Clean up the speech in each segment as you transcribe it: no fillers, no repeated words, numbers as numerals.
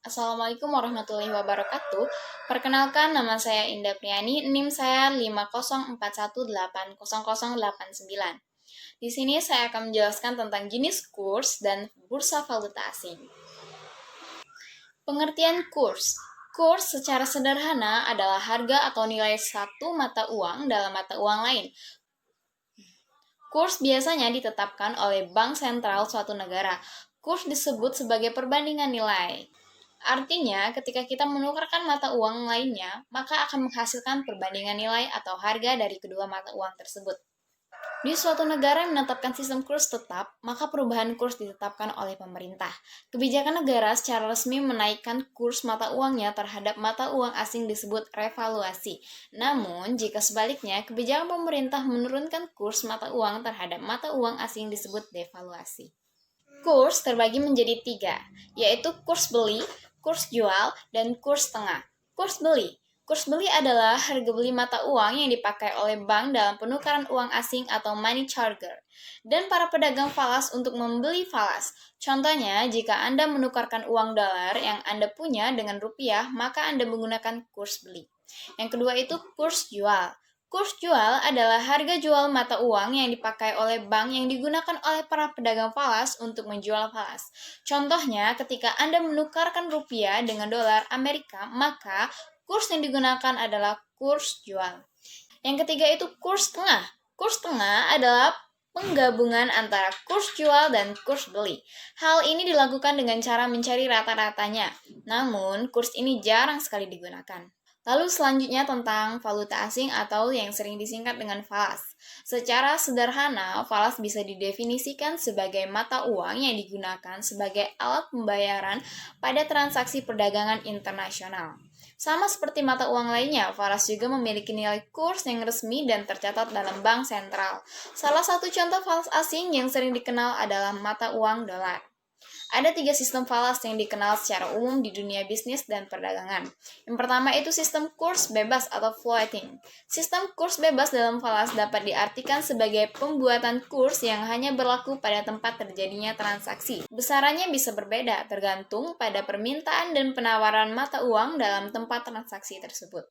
Assalamualaikum warahmatullahi wabarakatuh. Perkenalkan, nama saya Indah Priani, NIM saya 504180089. Di sini saya akan menjelaskan tentang jenis kurs dan bursa valuta asing. Pengertian kurs. Kurs secara sederhana adalah harga atau nilai satu mata uang dalam mata uang lain. Kurs biasanya ditetapkan oleh bank sentral suatu negara. Kurs disebut sebagai perbandingan nilai. Artinya, ketika kita menukarkan mata uang lainnya, maka akan menghasilkan perbandingan nilai atau harga dari kedua mata uang tersebut. Di suatu negara yang menetapkan sistem kurs tetap, maka perubahan kurs ditetapkan oleh pemerintah. Kebijakan negara secara resmi menaikkan kurs mata uangnya terhadap mata uang asing disebut revaluasi. Namun, jika sebaliknya, kebijakan pemerintah menurunkan kurs mata uang terhadap mata uang asing disebut devaluasi. Kurs terbagi menjadi 3, yaitu kurs beli, kurs jual, dan kurs tengah. Kurs beli. Kurs beli adalah harga beli mata uang yang dipakai oleh bank dalam penukaran uang asing atau money changer, dan para pedagang falas untuk membeli falas. Contohnya, jika Anda menukarkan uang dolar yang Anda punya dengan rupiah, maka Anda menggunakan kurs beli. Yang kedua itu kurs jual. Kurs jual adalah harga jual mata uang yang dipakai oleh bank yang digunakan oleh para pedagang falas untuk menjual falas. Contohnya, ketika Anda menukarkan rupiah dengan dolar Amerika, maka kurs yang digunakan adalah kurs jual. Yang ketiga itu kurs tengah. Kurs tengah adalah penggabungan antara kurs jual dan kurs beli. Hal ini dilakukan dengan cara mencari rata-ratanya. Namun, kurs ini jarang sekali digunakan. Lalu selanjutnya tentang valuta asing atau yang sering disingkat dengan falas. Secara sederhana, falas bisa didefinisikan sebagai mata uang yang digunakan sebagai alat pembayaran pada transaksi perdagangan internasional. Sama seperti mata uang lainnya, falas juga memiliki nilai kurs yang resmi dan tercatat dalam bank sentral. Salah satu contoh falas asing yang sering dikenal adalah mata uang dolar. Ada 3 sistem falas yang dikenal secara umum di dunia bisnis dan perdagangan. Yang pertama itu sistem kurs bebas atau floating. Sistem kurs bebas dalam falas dapat diartikan sebagai pembuatan kurs yang hanya berlaku pada tempat terjadinya transaksi. Besarannya bisa berbeda tergantung pada permintaan dan penawaran mata uang dalam tempat transaksi tersebut.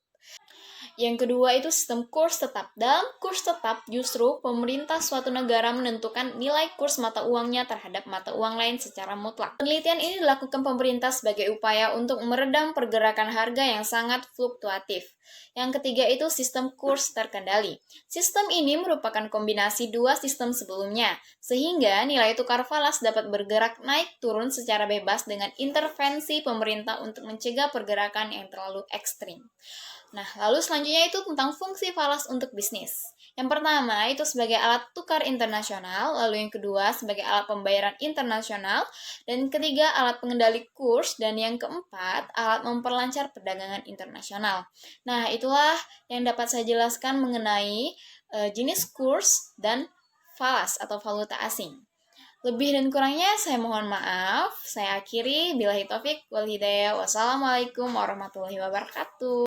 Yang kedua itu sistem kurs tetap. Dalam kurs tetap, justru pemerintah suatu negara menentukan nilai kurs mata uangnya terhadap mata uang lain secara mutlak. Penelitian ini dilakukan pemerintah sebagai upaya untuk meredam pergerakan harga yang sangat fluktuatif. Yang ketiga itu sistem kurs terkendali. Sistem ini merupakan kombinasi dua sistem sebelumnya, sehingga nilai tukar falas dapat bergerak naik turun secara bebas dengan intervensi pemerintah untuk mencegah pergerakan yang terlalu ekstrim. Nah, lalu selanjutnya itu tentang fungsi falas untuk bisnis. Yang pertama itu sebagai alat tukar internasional, lalu yang kedua sebagai alat pembayaran internasional, dan ketiga alat pengendali kurs, dan yang keempat alat memperlancar perdagangan internasional. Nah, itulah yang dapat saya jelaskan mengenai jenis kurs dan falas atau valuta asing. Lebih dan kurangnya saya mohon maaf. Saya akhiri. Billahi taufik wal hidayah. Wassalamualaikum warahmatullahi wabarakatuh.